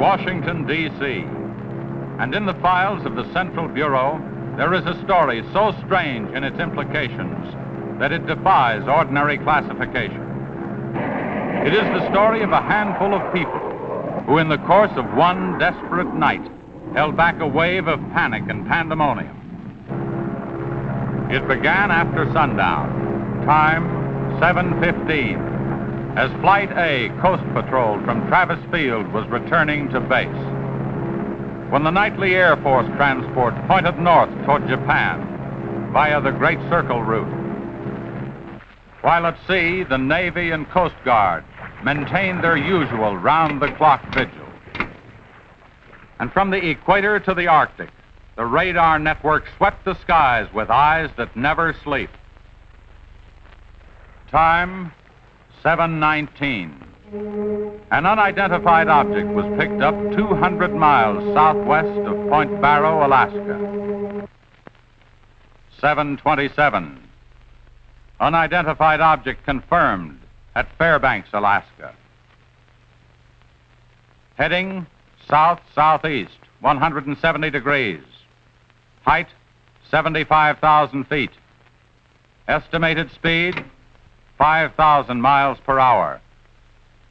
Washington, D.C. And in the files of the Central Bureau, there is a story so strange in its implications that it defies ordinary classification. It is the story of a handful of people who, in the course of one desperate night, held back a wave of panic and pandemonium. It began after sundown, time 7:15, as Flight A Coast Patrol from Travis Field was returning to base. When the nightly Air Force transport pointed north toward Japan via the Great Circle route. While at sea, the Navy and Coast Guard maintained their usual round-the-clock vigil. And from the equator to the Arctic, the radar network swept the skies with eyes that never sleep. Time, 7:19. An unidentified object was picked up 200 miles southwest of Point Barrow, Alaska. 7:27. Unidentified object confirmed at Fairbanks, Alaska. Heading south-southeast, 170 degrees. Height, 75,000 feet. Estimated speed, 5,000 miles per hour.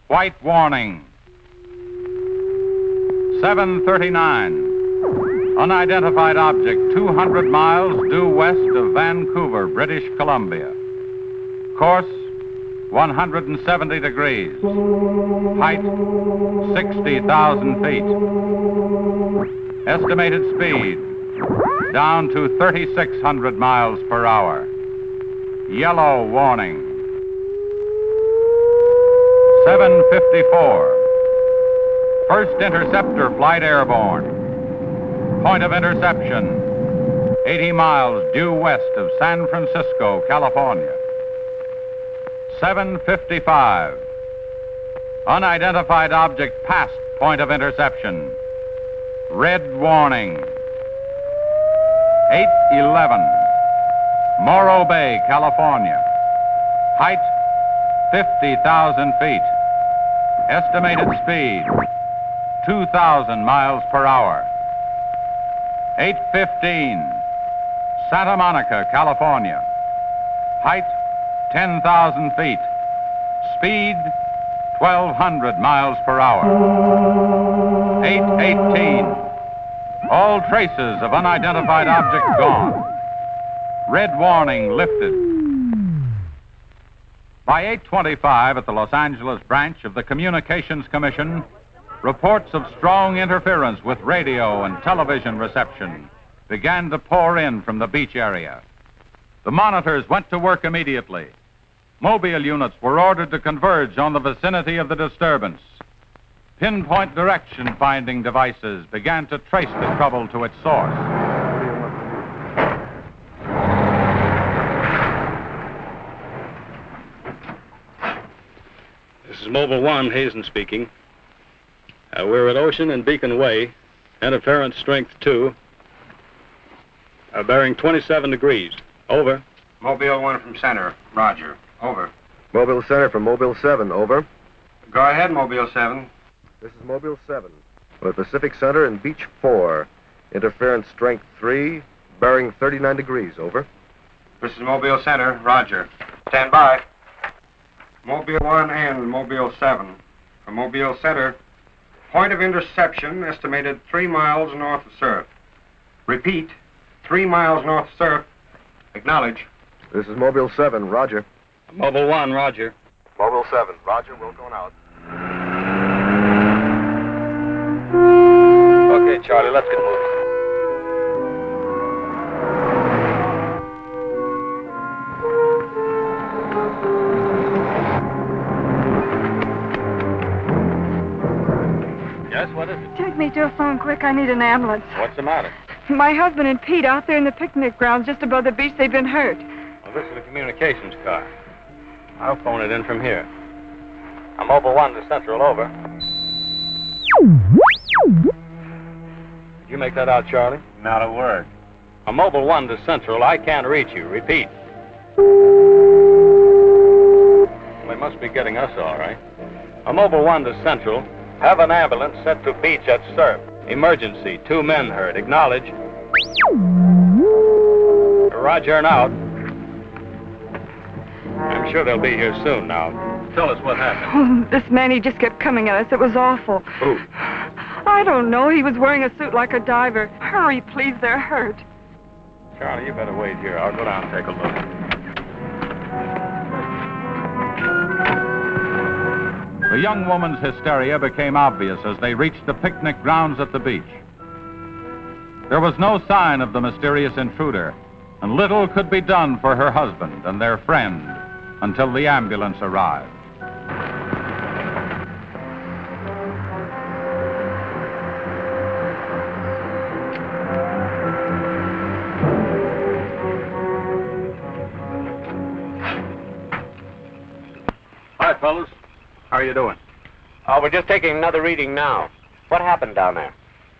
White warning. 7:39. Unidentified object 200 miles due west of Vancouver, British Columbia. Course, 170 degrees. Height, 60,000 feet. Estimated speed, down to 3,600 miles per hour. Yellow warning. 7:54. First interceptor flight airborne. Point of interception, 80 miles due west of San Francisco, California. 7:55. Unidentified object past point of interception. Red warning. 8:11. Morro Bay, California. Height, 50,000 feet. Estimated speed, 2,000 miles per hour. 8:15. Santa Monica, California. Height, 10,000 feet. Speed, 1,200 miles per hour. 8:18. All traces of unidentified object gone. Red warning lifted. By 8:25 at the Los Angeles branch of the Communications Commission, reports of strong interference with radio and television reception began to pour in from the beach area. The monitors went to work immediately. Mobile units were ordered to converge on the vicinity of the disturbance. Pinpoint direction-finding devices began to trace the trouble to its source. This is Mobile 1, Hazen speaking. We're at Ocean and Beacon Way, interference strength 2, bearing 27 degrees. Over. Mobile 1 from center, roger. Over. Mobile Center from Mobile 7, over. Go ahead, Mobile 7. This is Mobile 7. With Pacific Center and Beach 4. Interference strength 3, bearing 39 degrees, over. This is Mobile Center, roger. Stand by. Mobile 1 and Mobile 7. From Mobile Center, point of interception estimated 3 miles north of surf. Repeat, 3 miles north of surf. Acknowledge. This is Mobile 7, roger. Mobile 1, roger. Mobile 7, roger, we're going out. Okay, Charlie, let's get moving. Yes, what is it? Take me to a phone quick. I need an ambulance. What's the matter? My husband and Pete out there in the picnic grounds just above the beach, they've been hurt. Well, this is the communications car. I'll phone it in from here. I'm Mobile 1 to Central, over. Did you make that out, Charlie? Not a word. I'm Mobile 1 to Central. I can't reach you. Repeat. They must be getting us all right. I'm Mobile 1 to Central. Have an ambulance sent to beach at surf. Emergency. 2 men hurt. Acknowledge. Roger and out. I'm sure they'll be here soon now. Tell us what happened. Oh, this man, he just kept coming at us. It was awful. Who? I don't know. He was wearing a suit like a diver. Hurry, please. They're hurt. Charlie, you better wait here. I'll go down and take a look. The young woman's hysteria became obvious as they reached the picnic grounds at the beach. There was no sign of the mysterious intruder, and little could be done for her husband and their friend until the ambulance arrived. Hi, fellas. How are you doing? Oh, we're just taking another reading now. What happened down there?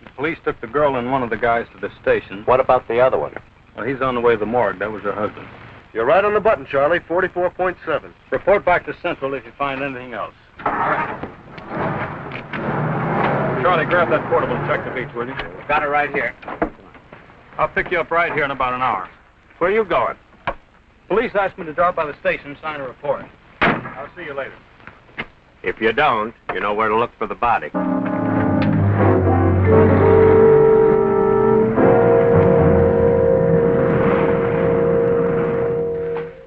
The police took the girl and one of the guys to the station. What about the other one? Well, he's on the way to the morgue. That was her husband. You're right on the button, Charlie. 44.7. Report back to Central if you find anything else. All right. Charlie, grab that portable and check the beach, will you? Got it right here. I'll pick you up right here in about an hour. Where are you going? Police asked me to drop by the station and sign a report. I'll see you later. If you don't, you know where to look for the body.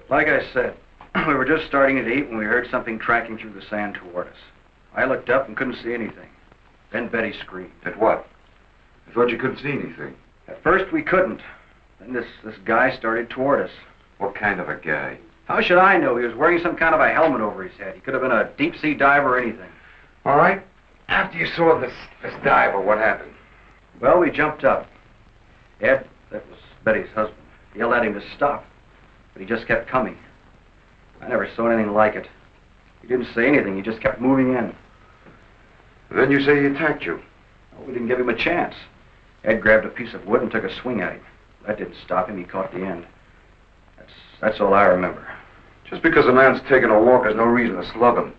Like I said, we were just starting to eat when we heard something tracking through the sand toward us. I looked up and couldn't see anything. Then Betty screamed. At what? I thought you couldn't see anything. At first we couldn't. Then this guy started toward us. What kind of a guy? How should I know? He was wearing some kind of a helmet over his head. He could have been a deep-sea diver or anything. All right. After you saw this diver, what happened? Well, we jumped up. Ed, that was Betty's husband, yelled at him to stop. But he just kept coming. I never saw anything like it. He didn't say anything. He just kept moving in. Then you say he attacked you. Well, we didn't give him a chance. Ed grabbed a piece of wood and took a swing at him. That didn't stop him. He caught the end. That's all I remember. Just because a man's taking a walk is no reason to slug him.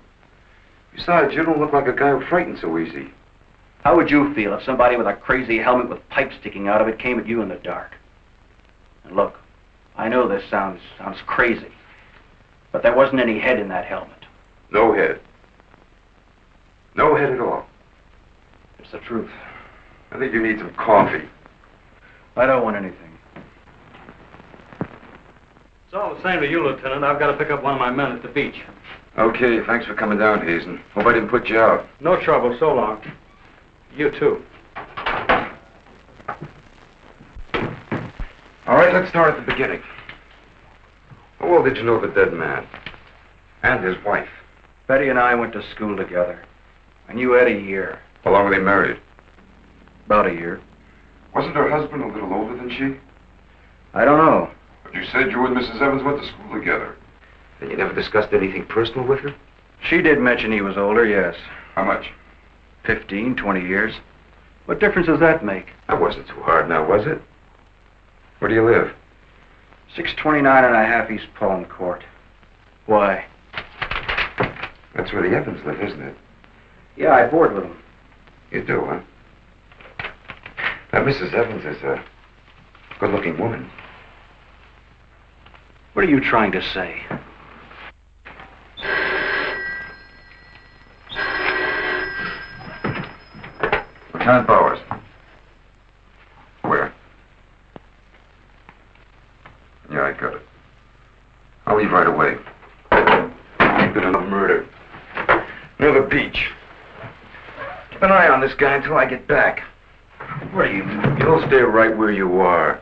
Besides, you don't look like a guy who frightens so easy. How would you feel if somebody with a crazy helmet with pipes sticking out of it came at you in the dark? And look, I know this sounds crazy, but there wasn't any head in that helmet. No head. No head at all. It's the truth. I think you need some coffee. I don't want anything. It's all the same to you, Lieutenant. I've got to pick up one of my men at the beach. Okay, thanks for coming down, Hazen. Hope I didn't put you out. No trouble. So long. You too. All right, let's start at the beginning. How well did you know the dead man? And his wife? Betty and I went to school together. I knew Ed a year. How long were they married? About a year. Wasn't her husband a little older than she? I don't know. But you said you and Mrs. Evans went to school together. Then you never discussed anything personal with her? She did mention he was older, yes. How much? 15, 20 years. What difference does that make? That wasn't too hard now, was it? Where do you live? 629 and a half East Palm Court. Why? That's where the Evans live, isn't it? Yeah, I board with them. You do, huh? Now, Mrs. Evans is a good-looking woman. What are you trying to say? Lieutenant Bowers. Where? Yeah, I got it. I'll leave right away. Good enough murder. Near the beach. Keep an eye on this guy until I get back. What do you mean? You'll stay right where you are.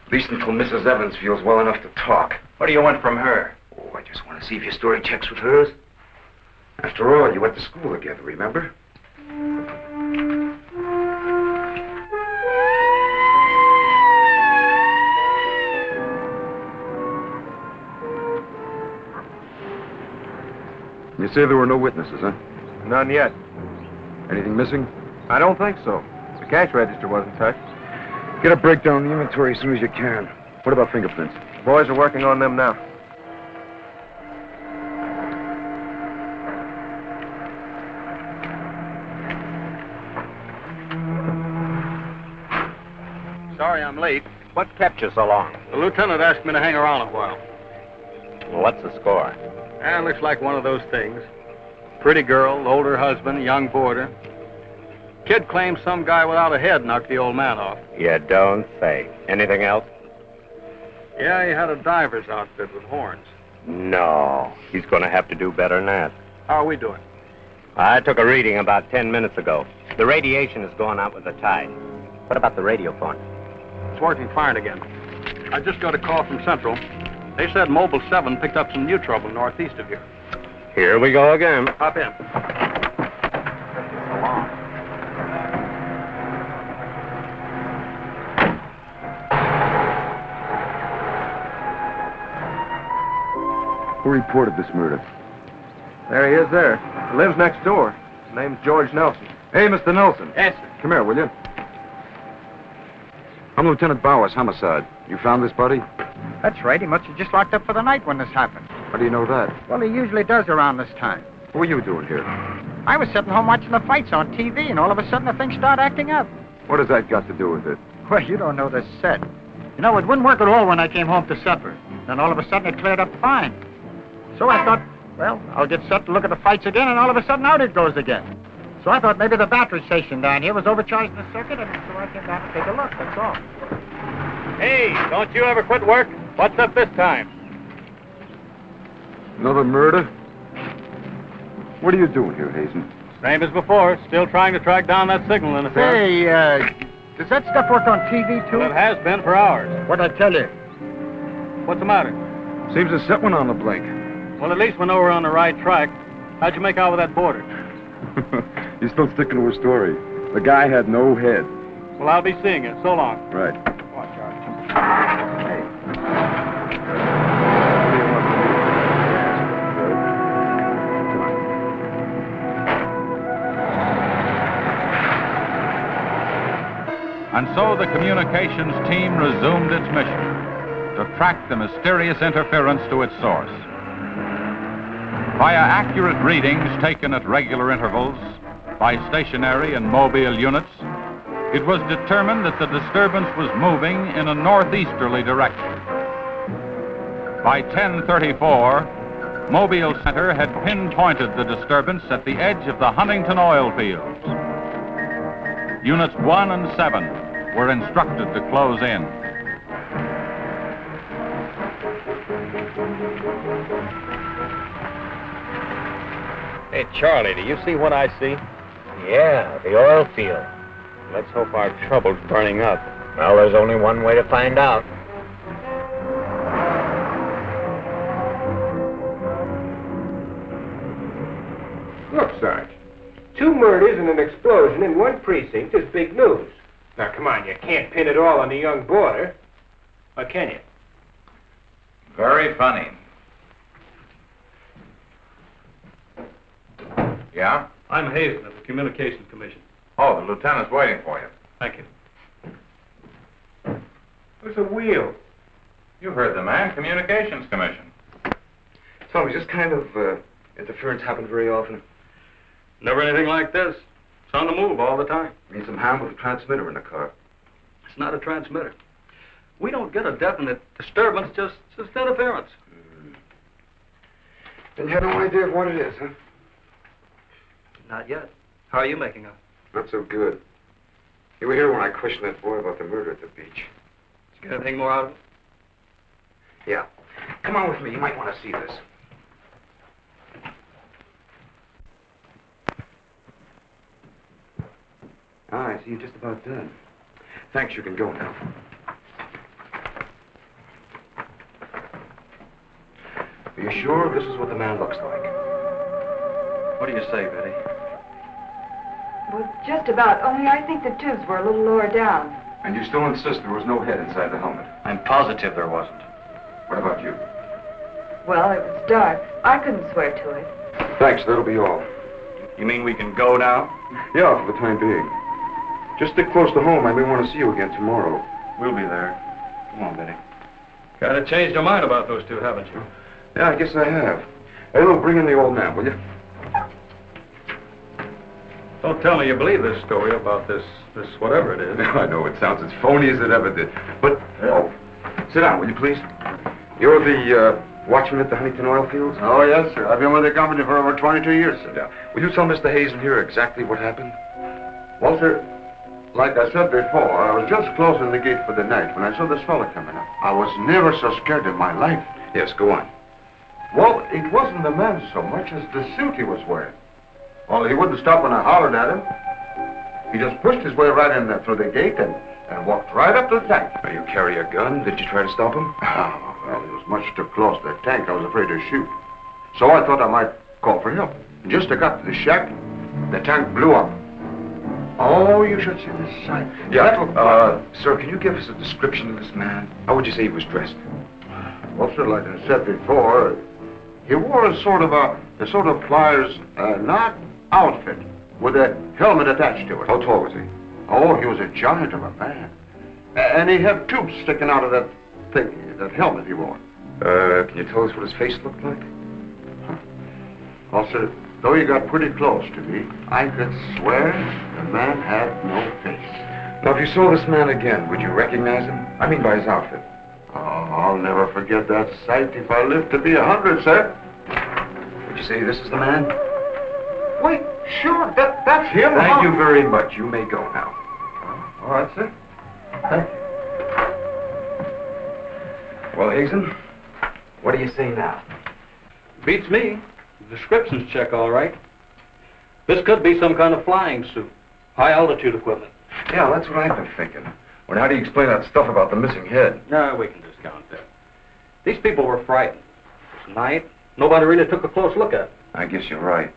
At least until Mrs. Evans feels well enough to talk. What do you want from her? Oh, I just want to see if your story checks with hers. After all, you went to school together, remember? You say there were no witnesses, huh? None yet. Anything missing? I don't think so. The cash register wasn't touched. Get a breakdown of the inventory as soon as you can. What about fingerprints? The boys are working on them now. I'm late. What kept you so long? The lieutenant asked me to hang around a while. What's the score? Looks like one of those things. Pretty girl, older husband, young boarder. Kid claims some guy without a head knocked the old man off. You don't say. Anything else? Yeah, he had a diver's outfit with horns. No. He's going to have to do better than that. How are we doing? I took a reading about 10 minutes ago. The radiation is going out with the tide. What about the radio phone? It's working fine again. I just got a call from Central. They said Mobile 7 picked up some new trouble northeast of here. Here we go again. Hop in. Who reported this murder? There he is there. He lives next door. His name's George Nelson. Hey, Mr. Nelson. Yes, sir. Come here, will you? I'm Lieutenant Bowers, homicide. You found this body? That's right. He must have just locked up for the night when this happened. How do you know that? Well, he usually does around this time. What are you doing here? I was sitting home watching the fights on TV, and all of a sudden the thing started acting up. What has that got to do with it? Well, you don't know this set. You know, it wouldn't work at all when I came home to supper. Then all of a sudden it cleared up fine. So I thought, well, I'll get set to look at the fights again, and all of a sudden out it goes again. So I thought maybe the battery station down here was overcharged in the circuit, and so I came down to take a look, that's all. Hey, don't you ever quit work? What's up this time? Another murder? What are you doing here, Hazen? Same as before. Still trying to track down that signal interference. Hey, does that stuff work on TV, too? Well, it has been for hours. What'd I tell you? What's the matter? Seems to set one on the blink. Well, at least we know we're on the right track. How'd you make out with that boarder? You're still sticking to a story. The guy had no head. Well, I'll be seeing you. So long. Right. Come on, Charlie. Hey. And so the communications team resumed its mission to track the mysterious interference to its source. Via accurate readings taken at regular intervals by stationary and mobile units, it was determined that the disturbance was moving in a northeasterly direction. By 10:34, Mobile Center had pinpointed the disturbance at the edge of the Huntington oil fields. Units 1 and 7 were instructed to close in. Hey, Charlie, do you see what I see? Yeah, the oil field. Let's hope our trouble's burning up. Well, there's only one way to find out. Look, Sarge. 2 murders and an explosion in one precinct is big news. Now, come on, you can't pin it all on the young boarder. Or can you? Very funny. Yeah? I'm Hazen of the Communications Commission. Oh, the lieutenant's waiting for you. Thank you. What's a wheel? You heard the man, Communications Commission. Tell me, just kind of interference happen very often? Never anything like this. It's on the move all the time. Need some hand with a transmitter in the car. It's not a transmitter. We don't get a definite disturbance, just interference. Then you have no idea of what it is, huh? Not yet. How are you making out? Not so good. You were here when I questioned that boy about the murder at the beach. Did you get anything more out of it? Yeah. Come on with me. You might want to see this. I see you're just about done. Thanks, you can go now. Are you sure this is what the man looks like? What do you say, Betty? Well, just about, only I think the tubes were a little lower down. And you still insist there was no head inside the helmet? I'm positive there wasn't. What about you? Well, it was dark. I couldn't swear to it. Thanks, that'll be all. You mean we can go now? Yeah, for the time being. Just stick close to home. I may want to see you again tomorrow. We'll be there. Come on, Betty. Kind of changed your mind about those two, haven't you? Yeah, I guess I have. Hey, look, bring in the old man, will you? Don't tell me you believe this story about this whatever it is. I know it sounds as phony as it ever did. But, oh, sit down, will you please? You're the watchman at the Huntington oil fields? Oh, yes, sir. I've been with the company for over 22 years, sir. Yeah. Will you tell Mr. Hazen here exactly what happened? Well, sir, like I said before, I was just closing the gate for the night when I saw this fella coming up. I was never so scared in my life. Yes, go on. Well, it wasn't the man so much as the suit he was wearing. Well, he wouldn't stop when I hollered at him. He just pushed his way right in there through the gate and walked right up to the tank. Now, you carry a gun. Did you try to stop him? Oh, well, he was much too close to the tank. I was afraid to shoot. So I thought I might call for help. Just as I got to the shack, the tank blew up. Oh, you should see the sight. Yeah, sir, can you give us a description of this man? How would you say he was dressed? Well, sir, like I said before, he wore a sort of pliers, not outfit, with a helmet attached to it. How tall was he? Oh, he was a giant of a man. And he had tubes sticking out of that thing, that helmet he wore. Can you tell us what his face looked like? Well, sir, though he got pretty close to me, I could swear the man had no face. Now, if you saw this man again, would you recognize him? I mean by his outfit. Oh, I'll never forget that sight if I live to be 100, sir. Would you say this is the man? Wait, sure, that's him. Thank you very much. You may go now. All right, sir. Thank you. Well, Hazen, what do you say now? Beats me. The descriptions check all right. This could be some kind of flying suit. High altitude equipment. Yeah, that's what I've been thinking. Well, how do you explain that stuff about the missing head? No, we can discount that. These people were frightened. It's night. Nobody really took a close look at it. I guess you're right.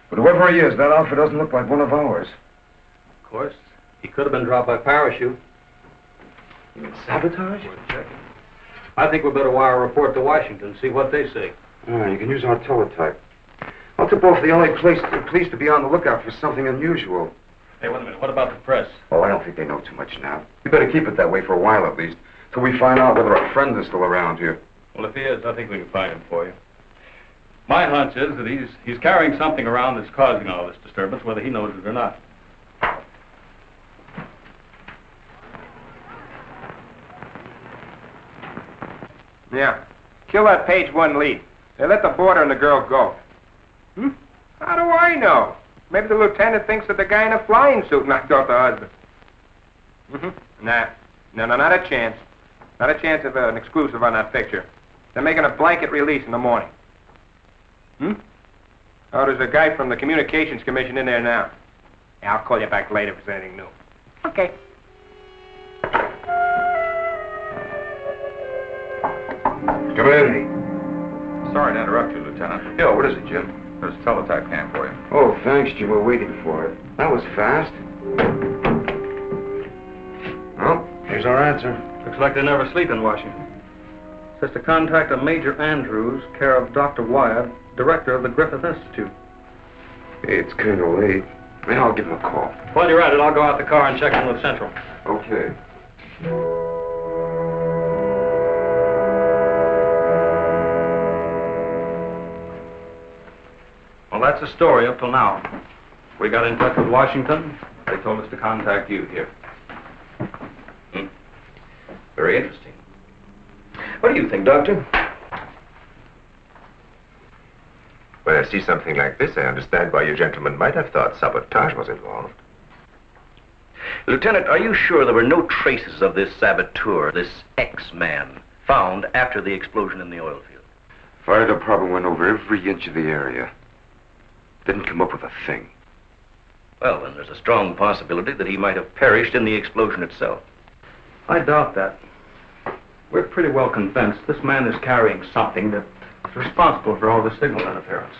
But whoever he is, that outfit doesn't look like one of ours. Of course, he could have been dropped by parachute. You mean sabotage? We're checking. I think we better wire a report to Washington, see what they say. You can use our teletype. I'll tip off the LA police to be on the lookout for something unusual. Hey, wait a minute. What about the press? Oh, I don't think they know too much now. We better keep it that way for a while at least, till we find out whether our friend is still around here. Well, if he is, I think we can find him for you. My hunch is that he's carrying something around that's causing all this disturbance, whether he knows it or not. Yeah. Kill that page 1 lead. They let the boarder and the girl go. How do I know? Maybe the lieutenant thinks that the guy in a flying suit knocked off the husband. Nah. No, not a chance. Not a chance of an exclusive on that picture. They're making a blanket release in the morning. Oh, there's a guy from the Communications Commission in there now. Yeah, I'll call you back later if there's anything new. Okay. Come in. Sorry to interrupt you, Lieutenant. Yeah, what is it, Jim? There's a teletype cam for you. Oh, thanks, Jim. We're waiting for it. That was fast. Well, here's our answer. Looks like they never sleep in Washington. Says to contact a Major Andrews, care of Dr. Wyatt, director of the Griffith Institute. Hey, it's kind of late. Maybe I'll give him a call. While you're at it, I'll go out the car and check in with Central. Okay. Well, that's the story up till now. We got in touch with Washington. They told us to contact you here. Very interesting. What do you think, Doctor? When I see something like this, I understand why you gentlemen might have thought sabotage was involved. Lieutenant, are you sure there were no traces of this saboteur, this X-man, found after the explosion in the oil field? Fire department went over every inch of the area. Didn't come up with a thing. Well, then there's a strong possibility that he might have perished in the explosion itself. I doubt that. We're pretty well convinced this man is carrying something that's responsible for all the signal interference.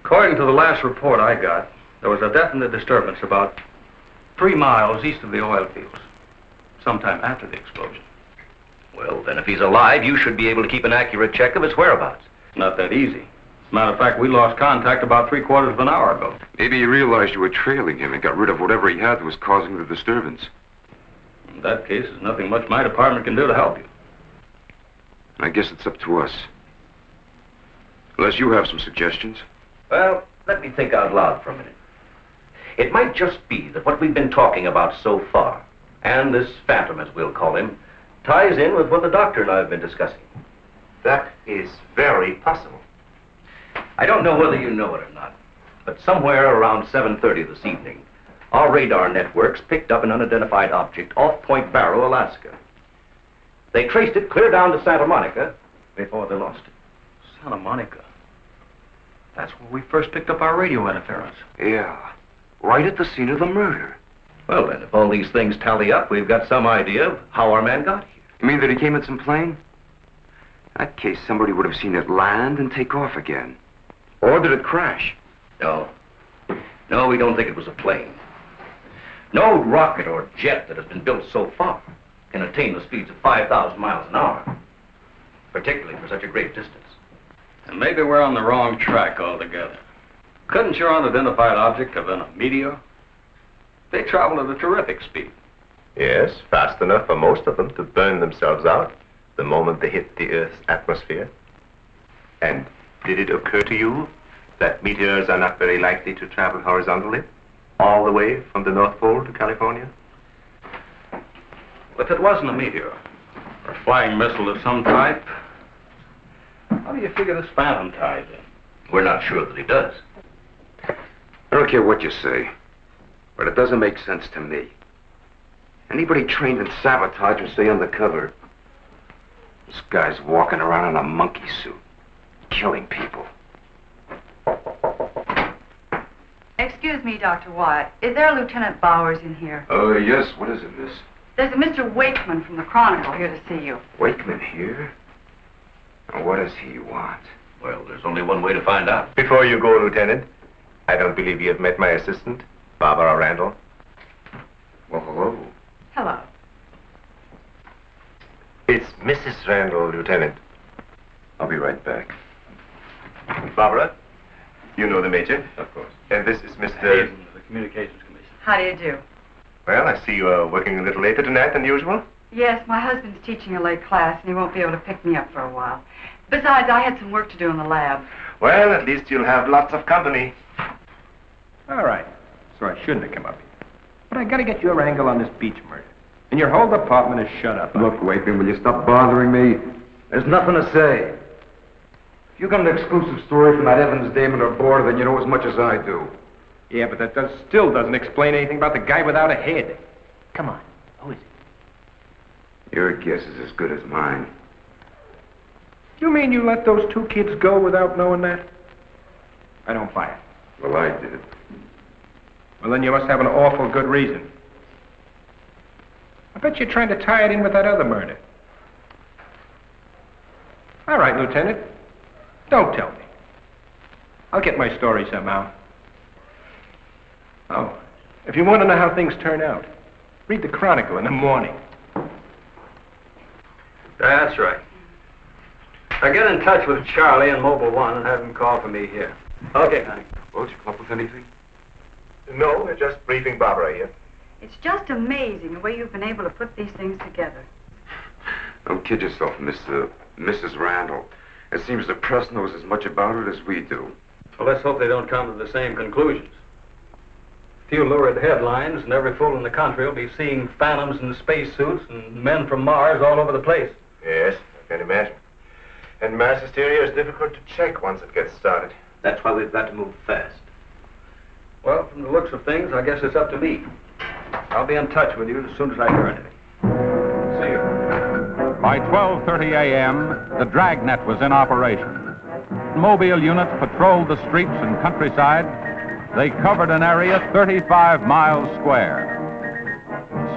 According to the last report I got, there was a definite disturbance about 3 miles east of the oil fields, sometime after the explosion. Well, then if he's alive, you should be able to keep an accurate check of his whereabouts. Not that easy. As a matter of fact, we lost contact about 3/4 of an hour ago. Maybe he realized you were trailing him and got rid of whatever he had that was causing the disturbance. In that case, there's nothing much my department can do to help you. I guess it's up to us. Unless you have some suggestions. Well, let me think out loud for a minute. It might just be that what we've been talking about so far, and this phantom, as we'll call him, ties in with what the doctor and I have been discussing. That is very possible. I don't know whether you know it or not, but somewhere around 7:30 this evening, our radar networks picked up an unidentified object off Point Barrow, Alaska. They traced it clear down to Santa Monica before they lost it. Santa Monica? That's where we first picked up our radio interference. Yeah, right at the scene of the murder. Well, then, if all these things tally up, we've got some idea of how our man got here. You mean that he came in some plane? In that case, somebody would have seen it land and take off again. Or did it crash? No. No, we don't think it was a plane. No rocket or jet that has been built so far can attain the speeds of 5,000 miles an hour, particularly for such a great distance. And maybe we're on the wrong track altogether. Couldn't your unidentified object have been a meteor? They travel at a terrific speed. Yes, fast enough for most of them to burn themselves out the moment they hit the Earth's atmosphere. And did it occur to you that meteors are not very likely to travel horizontally, all the way from the North Pole to California? If it wasn't a meteor, or a flying missile of some type, how do you figure this phantom ties in? We're not sure that he does. I don't care what you say, but it doesn't make sense to me. Anybody trained in sabotage would stay undercover. This guy's walking around in a monkey suit, killing people. Excuse me, Dr. Wyatt. Is there a Lieutenant Bowers in here? Oh, yes. What is it, miss? There's a Mr. Wakeman from the Chronicle here to see you. Wakeman here? Now, what does he want? Well, there's only one way to find out. Before you go, Lieutenant, I don't believe you have met my assistant, Barbara Randall. Well, hello. Hello. It's Mrs. Randall, Lieutenant. I'll be right back. Barbara, you know the Major. Of course. And this is Mr. Hayden of the Communications Commission. How do you do? Well, I see you are working a little later tonight than usual. Yes, my husband's teaching a late class, and he won't be able to pick me up for a while. Besides, I had some work to do in the lab. Well, at least you'll have lots of company. All right. So I shouldn't have come up here. But I gotta get your angle on this beach murder. And your whole department is shut up. Look, Wakeman, will you stop bothering me? There's nothing to say. If you got an exclusive story from that Evans dame and her board, then you know as much as I do. Yeah, but that still doesn't explain anything about the guy without a head. Come on. Who is it? Your guess is as good as mine. You mean you let those two kids go without knowing that? I don't buy it. Well, I did. Well, then you must have an awful good reason. I bet you're trying to tie it in with that other murder. All right, Lieutenant. Don't tell me. I'll get my story somehow. Oh, if you want to know how things turn out, read the Chronicle in the morning. That's right. Now get in touch with Charlie in Mobile 1 and have him call for me here. Okay, honey. Won't you come up with anything? No, we're just briefing Barbara here. It's just amazing the way you've been able to put these things together. Don't kid yourself, Mrs. Randall. It seems the press knows as much about it as we do. Well, let's hope they don't come to the same conclusions. A few lurid headlines, and every fool in the country will be seeing phantoms in spacesuits and men from Mars all over the place. Yes, I can imagine. And mass hysteria is difficult to check once it gets started. That's why we've got to move fast. Well, from the looks of things, I guess it's up to me. I'll be in touch with you as soon as I hear anything. See you. By 12:30 a.m., the dragnet was in operation. Mobile units patrolled the streets and countryside. They covered an area 35 miles square.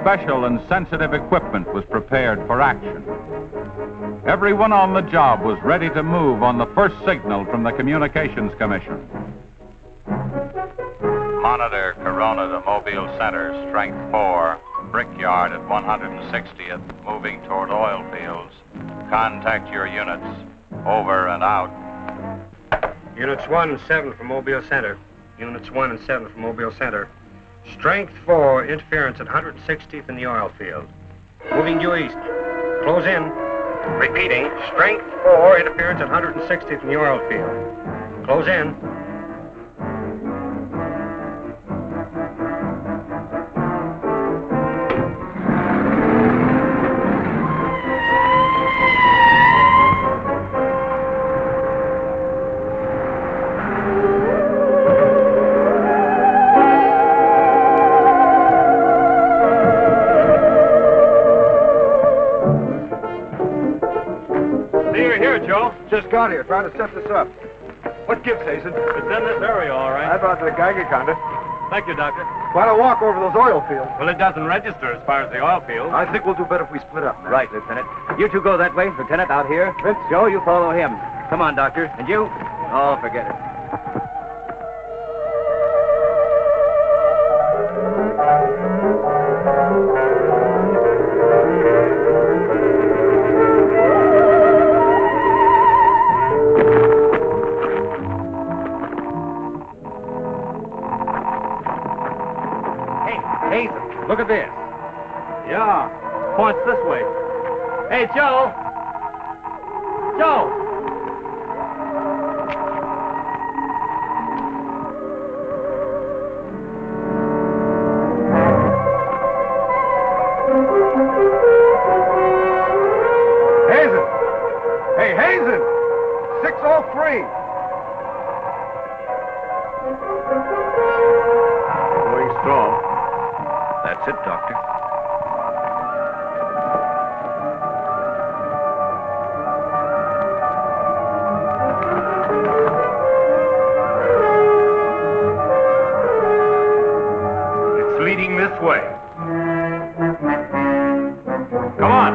Special and sensitive equipment was prepared for action. Everyone on the job was ready to move on the first signal from the Communications Commission. Monitor Corona to Mobile Center, strength 4, brickyard at 160th, moving toward oil fields. Contact your units. Over and out. Units 1 and 7 from Mobile Center. Units 1 and 7 from Mobile Center. Strength 4, interference at 160th in the oil field. Moving due east. Close in. Repeating, strength 4, interference at 160th in the oil field. Close in. Joe? Just got here, trying to set this up. What gives, Hazen? It's in this area, all right. I brought the Geiger counter. Thank you, Doctor. Why don't walk over those oil fields? Well, it doesn't register as far as the oil field. I think we'll do better if we split up, man. Right, Lieutenant. You two go that way. Lieutenant, out here. Vince? Joe, you follow him. Come on, Doctor. And you? Oh, forget it. Hey, look at this. Yeah, points this way. Hey, Joe. Joe. Hazen! Hey, Hazen! 603! Going strong. That's it, Doctor. It's leading this way. Come on.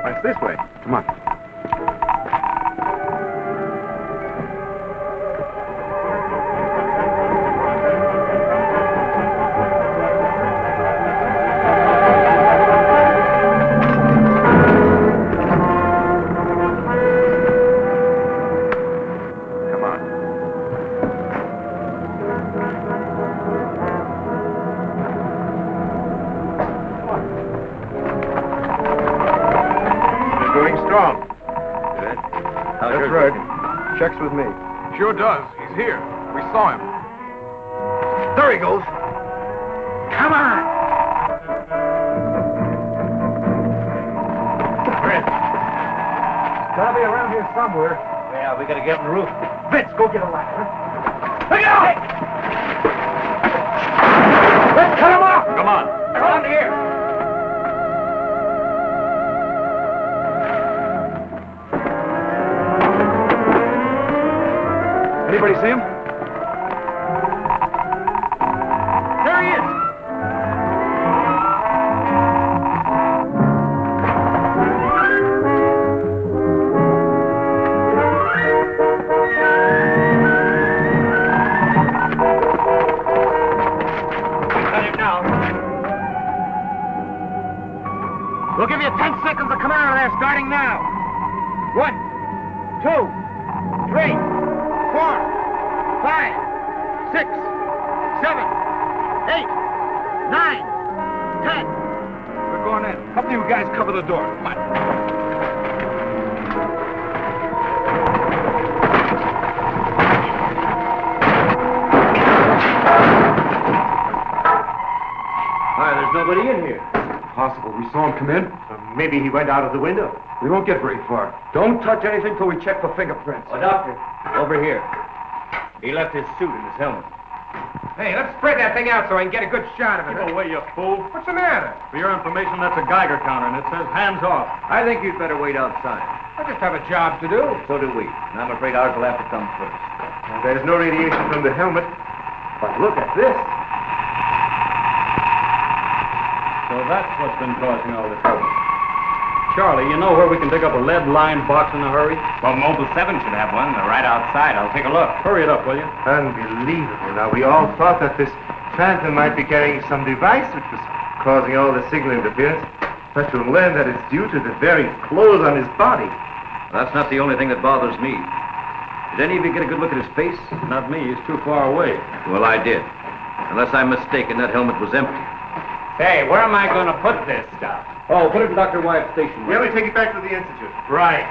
It's this way. Come on. That's right. Checks with me. Sure does. He's here. We saw him. There he goes. Come on! Gotta be around here somewhere. Yeah, we gotta get on the roof. Vince, go get a ladder. Look out! Let's cut him off! Come on. Around here. Anybody see him? There he is! Got him now. We'll give you 10 seconds to come out of there, starting now. 1, 2, 3, 4, 5, 6, 7, 8, 9, 10. We're going in. Help you guys cover the door. Come on. Why, there's nobody in here. Possible. We saw him come in. Maybe he went out of the window. We won't get very far. Don't touch anything till we check for fingerprints. Oh, Doctor, over here. He left his suit and his helmet. Hey, let's spread that thing out so I can get a good shot of it. Keep away, you fool. What's the matter? For your information, that's a Geiger counter, and it says hands off. I think you'd better wait outside. I just have a job to do. So do we. And I'm afraid ours will have to come first. There's no radiation from the helmet. But look at this. So that's what's been causing all this trouble. Charlie, you know where we can pick up a lead-lined box in a hurry? Well, Mobile 7 should have one. They're right outside. I'll take a look. Hurry it up, will you? Unbelievable. Now, we all thought that this phantom might be carrying some device which was causing all the signal interference. But to learn that it's due to the very clothes on his body. That's not the only thing that bothers me. Did any of you get a good look at his face? Not me. He's too far away. Well, I did. Unless I'm mistaken, that helmet was empty. Hey, where am I going to put this stuff? Oh, put it in Dr. Wyatt's station. Yeah, we take it back to the Institute. Right.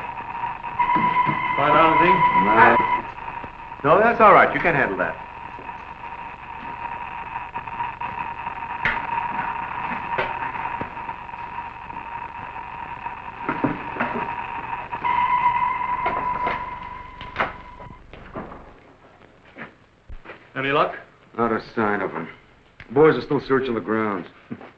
Find out anything? No. No, that's all right. You can handle that. Any luck? Not a sign of him. Boys are still searching the grounds.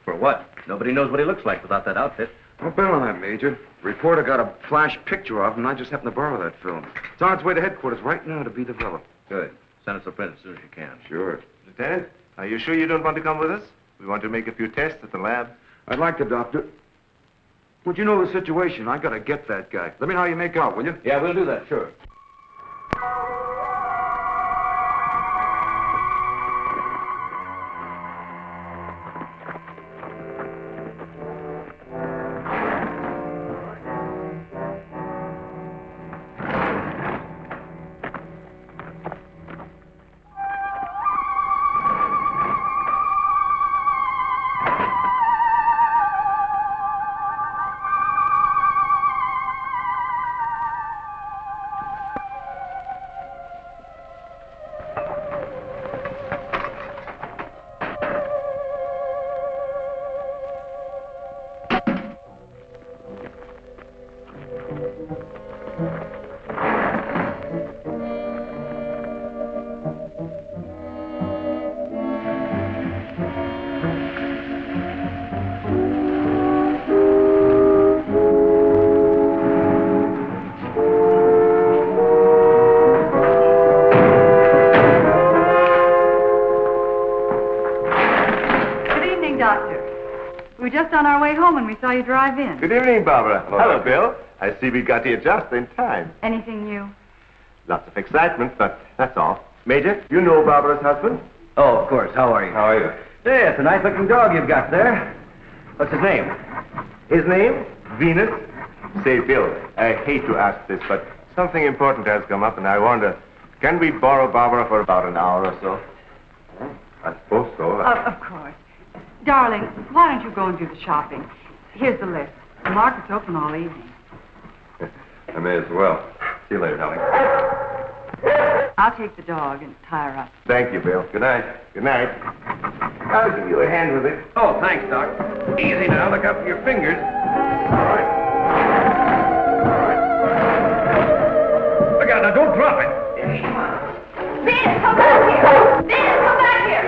For what? Nobody knows what he looks like without that outfit. I'll bet on that, Major. Reporter got a flash picture of him, and I just happened to borrow that film. It's on its way to headquarters right now to be developed. Good. Send us a print as soon as you can. Sure. Lieutenant, are you sure you don't want to come with us? We want to make a few tests at the lab. I'd like to, Doctor. Would you know the situation? I gotta get that guy. Let me know how you make out, will you? Yeah, we'll do that, sure. We were just on our way home when we saw you drive in. Good evening, Barbara. Hello, Bill. I see we got here just in time. Anything new? Lots of excitement, but that's all. Major, you know Barbara's husband? Oh, of course. How are you? How are you? Yeah, it's a nice-looking dog you've got there. What's his name? His name? Venus. Say, Bill, I hate to ask this, but something important has come up, and I wonder, can we borrow Barbara for about an hour or so? I suppose so. Of course. Darling, why don't you go and do the shopping? Here's the list. The market's open all evening. I may as well. See you later, Daly. I'll take the dog and tie her up. Thank you, Bill. Good night. Good night. I'll give you a hand with it. Oh, thanks, Doc. Easy now. Look out for your fingers. All right. Look out now. Don't drop it. Venus, come back here! Venus, come back here!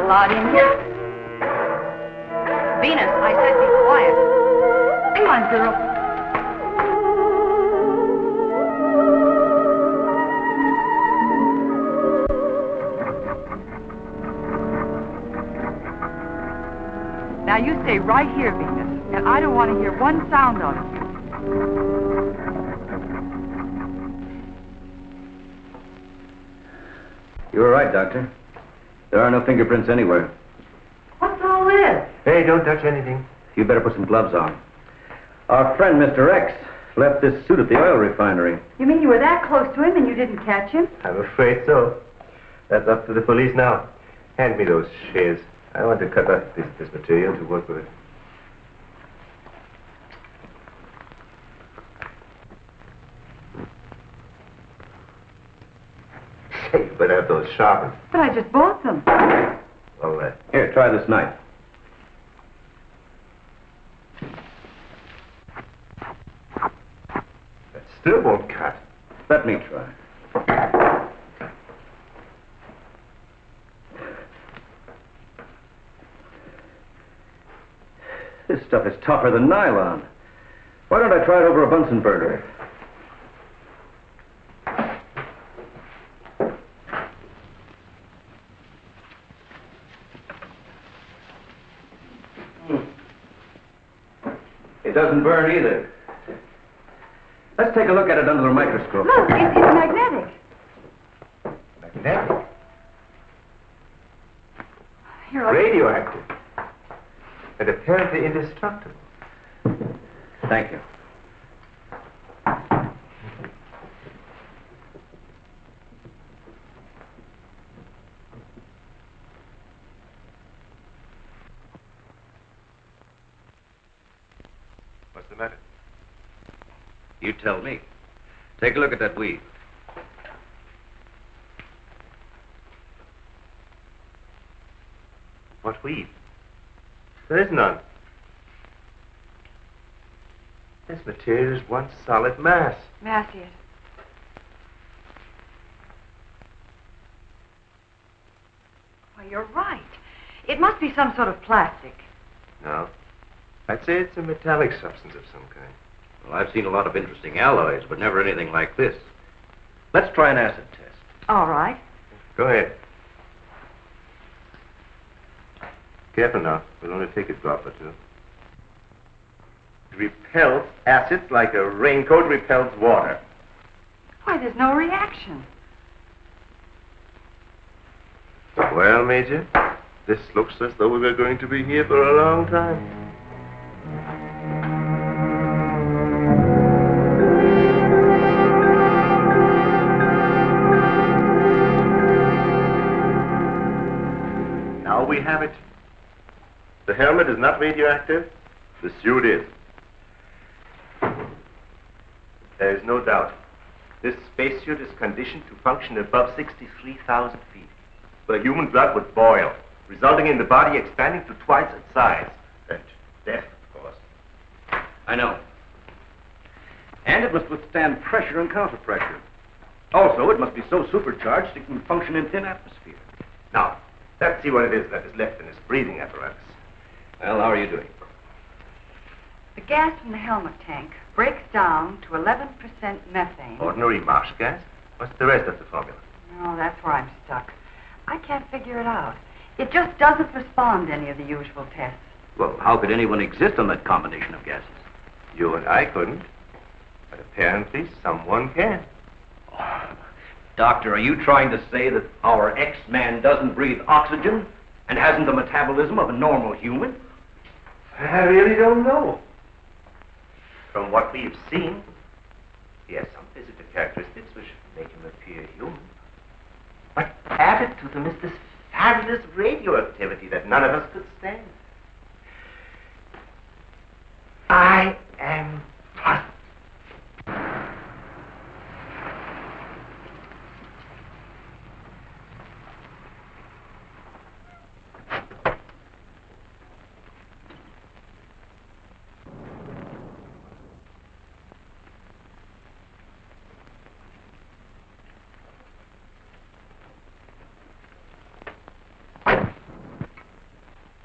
Lot in here. Venus, I said be quiet. Come on, girl. Now you stay right here, Venus, and I don't want to hear one sound of it. You were right, Doctor. There are no fingerprints anywhere. What's all this? Hey, don't touch anything. You better put some gloves on. Our friend, Mr. X, left this suit at the oil refinery. You mean you were that close to him and you didn't catch him? I'm afraid so. That's up to the police now. Hand me those shears. I want to cut up this material to work with it. Say, you better have those sharpened. But I just bought them. Well, Here, try this knife. that still won't cut. Let me try. This stuff is tougher than nylon. Why don't I try it over a Bunsen burner? It doesn't burn either. Let's take a look at it under the microscope. Look, it's magnetic. Magnetic? Here, I'll- Radioactive. And apparently indestructible. Thank you. What's the matter? You tell me. Take a look at that weed. What weed? There is none. This material is one solid mass. May I see it? Why, you're right. It must be some sort of plastic. No. I'd say it's a metallic substance of some kind. Well, I've seen a lot of interesting alloys, but never anything like this. Let's try an acid test. All right. Go ahead. Careful now. We'll only take a drop or two. It repels acid like a raincoat repels water. Why, there's no reaction. Well, Major, this looks as though we were going to be here for a long time. Now we have it. The helmet is not radioactive. The suit is. There is no doubt. This spacesuit is conditioned to function above 63,000 feet, where human blood would boil, resulting in the body expanding to twice its size. And death, of course. I know. And it must withstand pressure and counterpressure. Also, it must be so supercharged it can function in thin atmosphere. Now, let's see what it is that is left in this breathing apparatus. Well, how are you doing? The gas from the helmet tank breaks down to 11% methane. Ordinary marsh gas? What's the rest of the formula? No, that's where I'm stuck. I can't figure it out. It just doesn't respond to any of the usual tests. Well, how could anyone exist on that combination of gases? You and I couldn't. But apparently someone can. Oh, Doctor, are you trying to say that our X-Man doesn't breathe oxygen and hasn't the metabolism of a normal human? I really don't know. From what we've seen, he has some physical characteristics which make him appear human. But added to them is this fabulous radioactivity that none of us could stand. I am puzzled.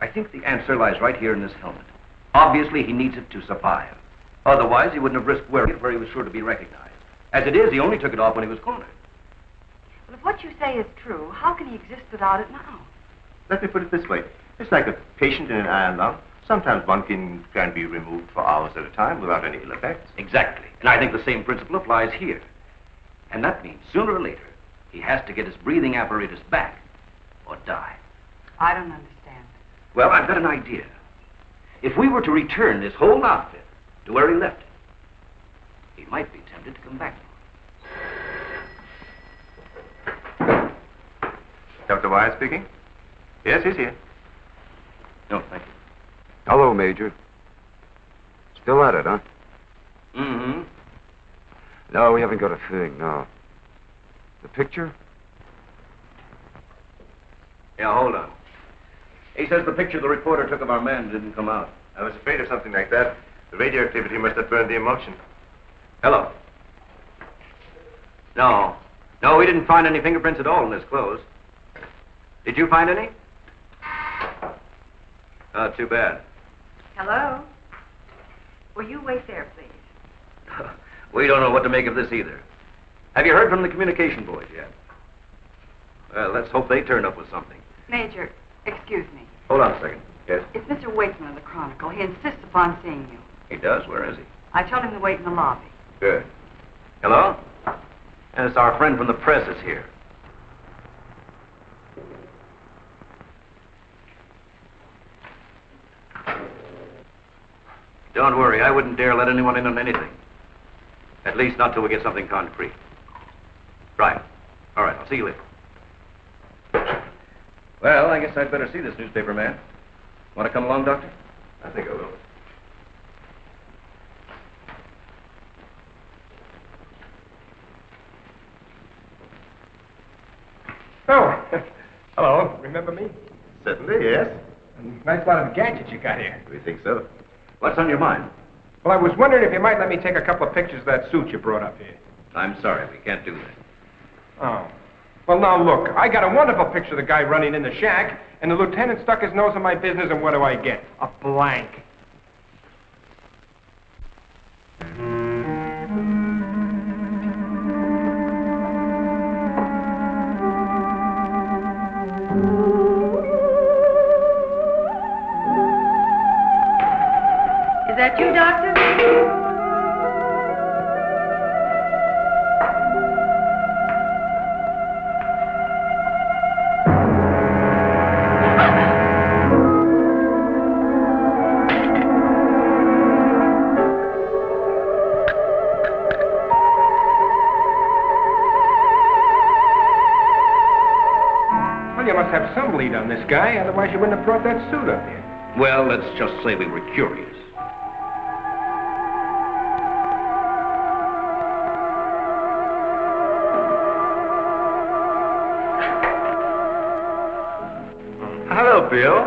I think the answer lies right here in this helmet. Obviously, he needs it to survive. Otherwise, he wouldn't have risked wearing it where he was sure to be recognized. As it is, he only took it off when he was cornered. But if what you say is true, how can he exist without it now? Let me put it this way. It's like a patient in an iron lung. Sometimes one can be removed for hours at a time without any ill effects. Exactly. And I think the same principle applies here. And that means sooner or later, he has to get his breathing apparatus back or die. I don't understand. Well, I've got an idea. If we were to return this whole outfit to where he left it, he might be tempted to come back. Dr. Wise speaking? Yes, he's here. No, thank you. Hello, Major. Still at it, huh? Mm-hmm. No, we haven't got a thing, no. The picture? Yeah, hold on. He says the picture the reporter took of our man didn't come out. I was afraid of something like that. The radioactivity must have burned the emulsion. Hello. No. No, we didn't find any fingerprints at all in his clothes. Did you find any? Oh, too bad. Hello? Will you wait there, please? We don't know what to make of this either. Have you heard from the communication boys yet? Well, let's hope they turn up with something. Major, excuse me. Hold on a second. Yes? It's Mr. Wakeman of the Chronicle. He insists upon seeing you. He does? Where is he? I told him to wait in the lobby. Good. Hello? And it's our friend from the press is here. Don't worry, I wouldn't dare let anyone in on anything. At least not till we get something concrete. Right. All right, I'll see you later. Well, I guess I'd better see this newspaper man. Want to come along, Doctor? I think I will. Oh, hello. Remember me? Certainly, yes. Nice lot of gadgets you got here. We think so. What's on your mind? Well, I was wondering if you might let me take a couple of pictures of that suit you brought up here. I'm sorry, we can't do that. Oh. Well, now, look, I got a wonderful picture of the guy running in the shack, and the lieutenant stuck his nose in my business, and what do I get? A blank. Is that you, Doctor? Well, you must have some lead on this guy, otherwise you wouldn't have brought that suit up here. Well, let's just say we were curious. Hello, Bill.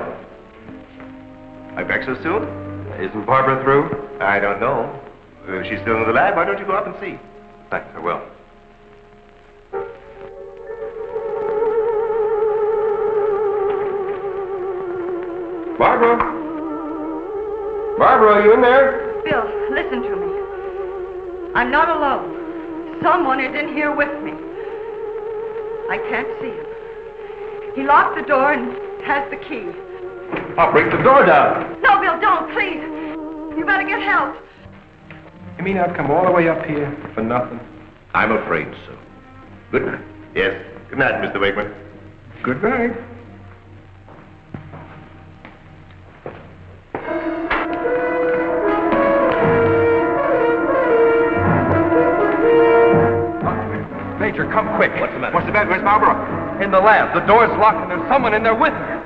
Are you back so soon? Isn't Barbara through? I don't know. If she's still in the lab, why don't you go up and see? Thanks, I will. Barbara? Barbara, are you in there? Bill, listen to me. I'm not alone. Someone is in here with me. I can't see him. He locked the door and has the key. I'll break the door down. No, Bill, don't, please. You better get help. You mean I've come all the way up here for nothing? I'm afraid so. Good night. Yes. Good night, Mr. Wakeman. Good night. Major, come quick. What's the matter? What's the matter? Where's Barbara? In the lab. The door's locked and there's someone in there with her.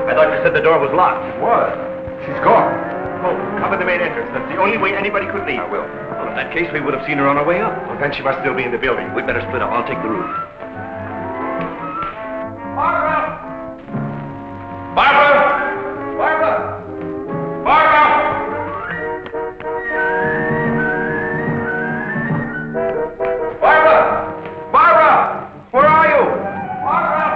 I thought you said the door was locked. It was. She's gone. Oh, cover the main entrance. That's the only way anybody could leave. I will. Well, in that case, we would have seen her on our way up. Well, then she must still be in the building. We'd better split up. I'll take the roof. Barbara! Barbara! Barbara! Barbara! Barbara! Barbara! Where are you? Barbara!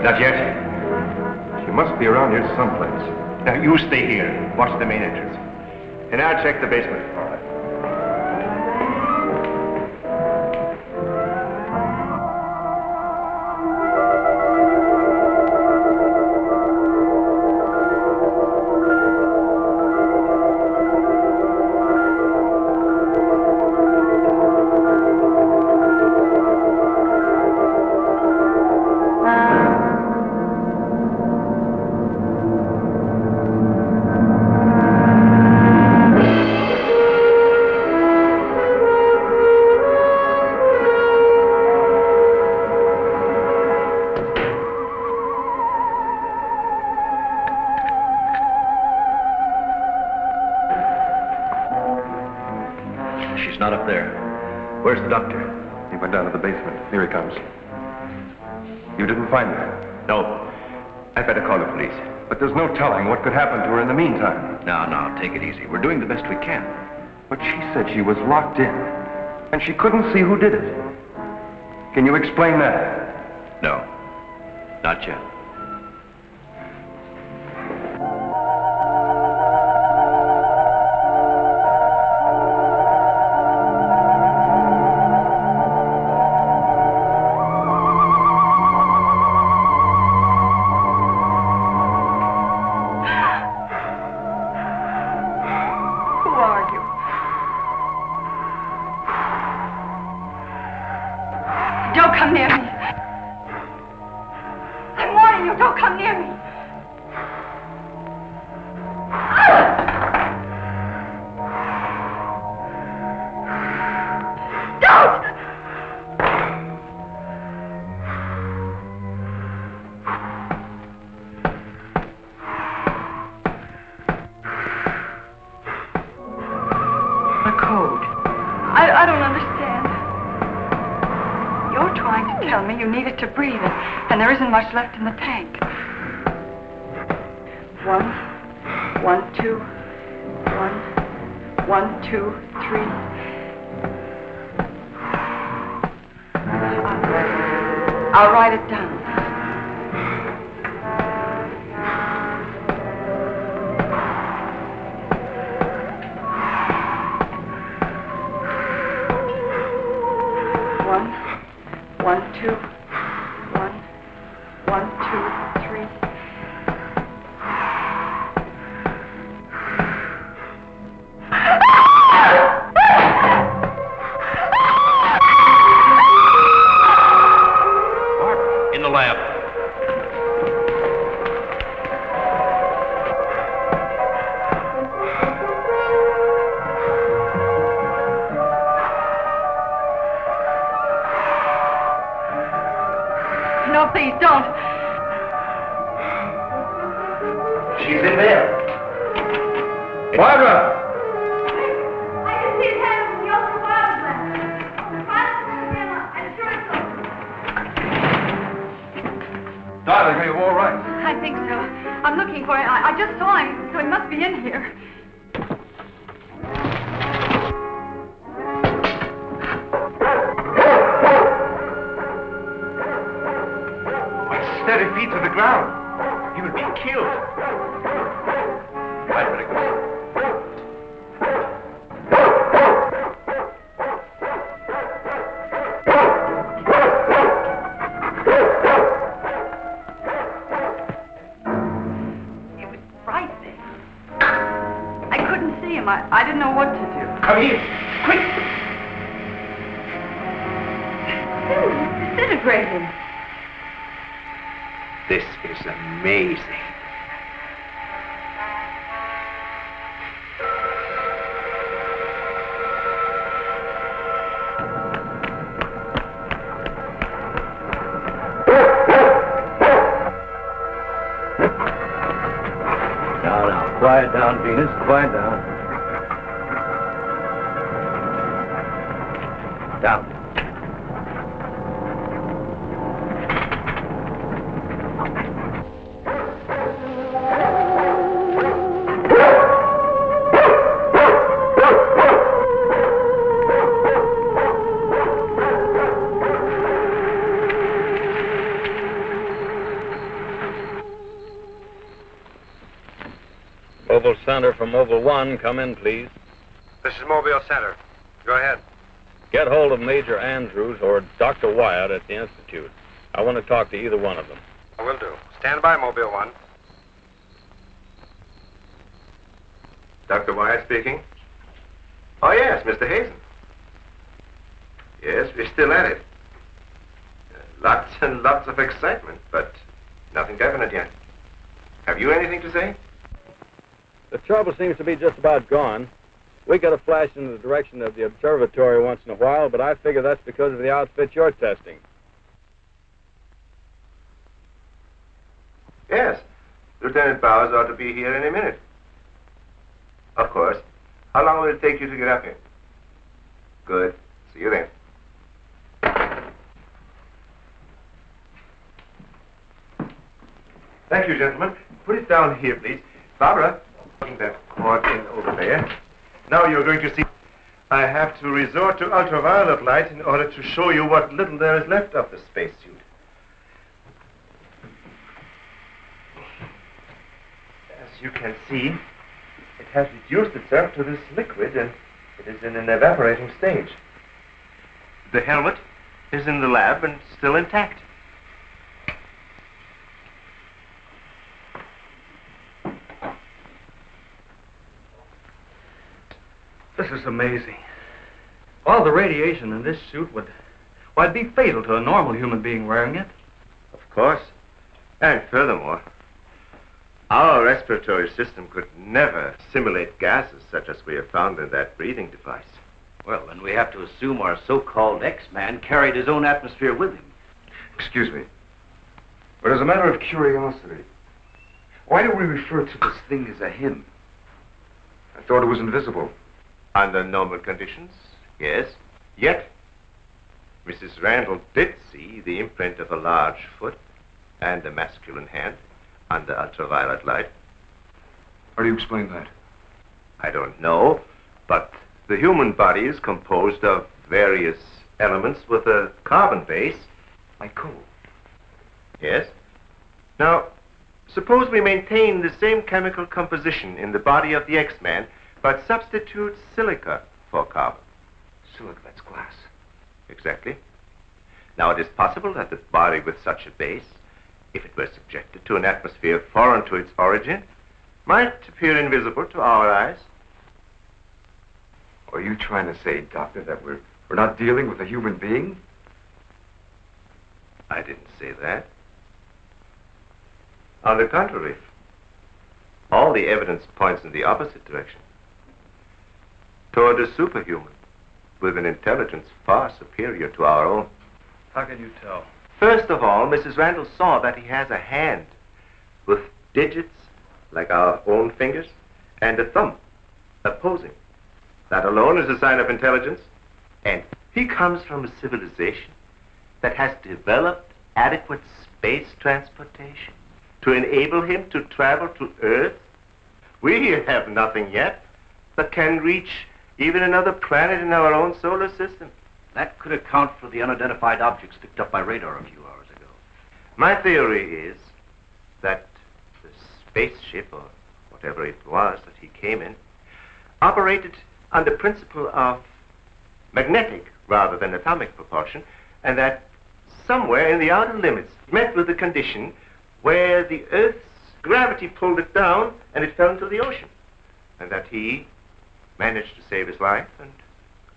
Not yet. She must be around here someplace. Now, you stay here. Watch the main entrance. And I'll check the basement. All right. It's not up there. Where's the doctor? He went down to the basement. Here he comes. You didn't find her? No. I'd better call the police. But there's no telling what could happen to her in the meantime. No, take it easy. We're doing the best we can. But she said she was locked in, and she couldn't see who did it. Can you explain that? No, not yet. To breathe it, and there isn't much left in the tank. 1, 1, 2, 1, 1, 2, 3. I'll write it down. Please don't. She's in there. Barbara! I can see his hand from the ultraviolet lens. The pilot's came up. I'm sure it's open. Darling, are you all right? I think so. I'm looking for him. I just saw him, so he must be in here. Steady feet to the ground. He would be killed. I'd better go. It was right there. I couldn't see him. I didn't know what to do. Come here. Quick! Disintegrated. This is amazing. Now, quiet down, Venus. Quiet down. Down. Mobile Center from Mobile 1, come in, please. This is Mobile Center. Go ahead. Get hold of Major Andrews or Dr. Wyatt at the Institute. I want to talk to either one of them. I will do. Stand by, Mobile 1. Dr. Wyatt speaking. Oh, yes, Mr. Hazen. Yes, we're still at it. Lots and lots of excitement, but nothing definite yet. Have you anything to say? The trouble seems to be just about gone. We get a flash in the direction of the observatory once in a while, but I figure that's because of the outfit you're testing. Yes. Lieutenant Bowers ought to be here any minute. Of course. How long will it take you to get up here? Good. See you then. Thank you, gentlemen. Put it down here, please. Barbara, bring that cord in over there. Now you're going to see... I have to resort to ultraviolet light in order to show you what little there is left of the spacesuit. As you can see, it has reduced itself to this liquid, and it is in an evaporating stage. The helmet is in the lab and still intact. This is amazing. All the radiation in this suit would be fatal to a normal human being wearing it. Of course. And furthermore, our respiratory system could never simulate gases such as we have found in that breathing device. Well, then we have to assume our so-called X-Man carried his own atmosphere with him. Excuse me. But as a matter of curiosity, why do we refer to this thing as a him? I thought it was invisible. Under normal conditions, yes. Yet, Mrs. Randall did see the imprint of a large foot and a masculine hand under ultraviolet light. How do you explain that? I don't know, but the human body is composed of various elements with a carbon base. Like coal. Yes. Now, suppose we maintain the same chemical composition in the body of the X-Man, but substitute silica for carbon. Silica, that's glass. Exactly. Now, it is possible that the body with such a base, if it were subjected to an atmosphere foreign to its origin, might appear invisible to our eyes. Are you trying to say, Doctor, that we're not dealing with a human being? I didn't say that. On the contrary, all the evidence points in the opposite direction. Toward a superhuman with an intelligence far superior to our own. How can you tell? First of all, Mrs. Randall saw that he has a hand with digits like our own fingers and a thumb opposing. That alone is a sign of intelligence. And he comes from a civilization that has developed adequate space transportation to enable him to travel to Earth. We have nothing yet that can reach even another planet in our own solar system. That could account for the unidentified objects picked up by radar a few hours ago. My theory is that the spaceship, or whatever it was that he came in, operated on the principle of magnetic rather than atomic propulsion, and that somewhere in the outer limits met with a condition where the Earth's gravity pulled it down and it fell into the ocean, and that he managed to save his life and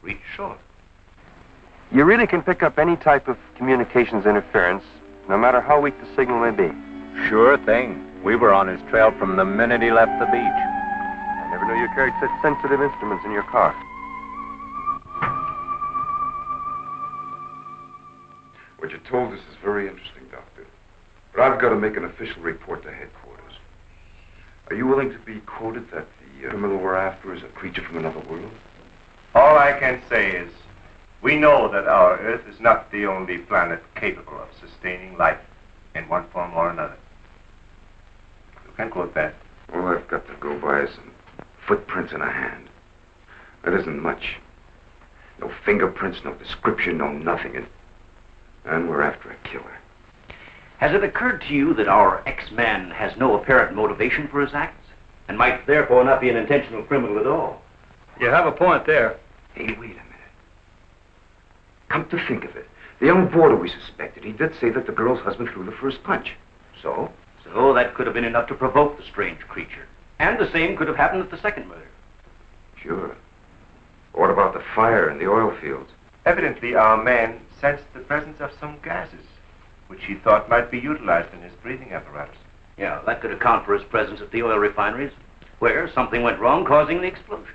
reach shore. You really can pick up any type of communications interference, no matter how weak the signal may be. Sure thing. We were on his trail from the minute he left the beach. I never knew you carried such sensitive instruments in your car. What you told us is very interesting, Doctor. But I've got to make an official report to headquarters. Are you willing to be quoted that the criminal we're after is a creature from another world? All I can say is, we know that our Earth is not the only planet capable of sustaining life in one form or another. You can quote that. All I've got to go by is some footprints in a hand. That isn't much. No fingerprints, no description, no nothing. And we're after a killer. Has it occurred to you that our X-Man has no apparent motivation for his acts, and might therefore not be an intentional criminal at all? You have a point there. Hey, wait a minute. Come to think of it, the young boarder we suspected, he did say that the girl's husband threw the first punch. So? So that could have been enough to provoke the strange creature. And the same could have happened at the second murder. Sure. What about the fire in the oil fields? Evidently, our man sensed the presence of some gases, which he thought might be utilized in his breathing apparatus. Yeah, that could account for his presence at the oil refineries, where something went wrong, causing the explosion.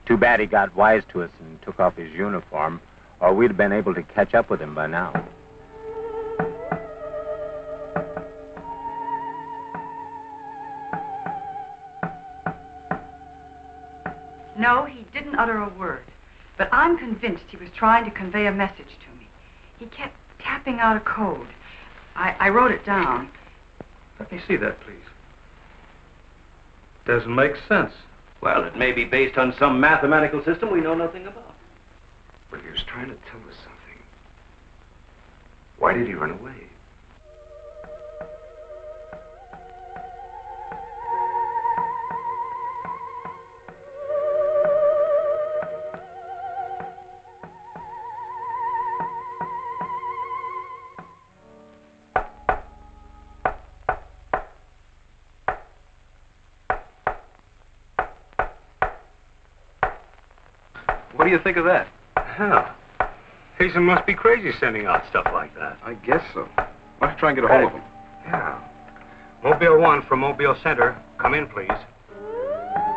Too bad he got wise to us and took off his uniform, or we'd have been able to catch up with him by now. No, he didn't utter a word. But I'm convinced he was trying to convey a message to me. He kept tapping out a code. I wrote it down. Let me see that, please. Doesn't make sense. Well, it may be based on some mathematical system we know nothing about. But he was trying to tell us something. Why did he run away? What do you think of that? Hell, Hazen must be crazy sending out stuff like that. I guess so. Why don't you try and get a hold of him? Yeah. Mobile 1 from Mobile Center. Come in, please.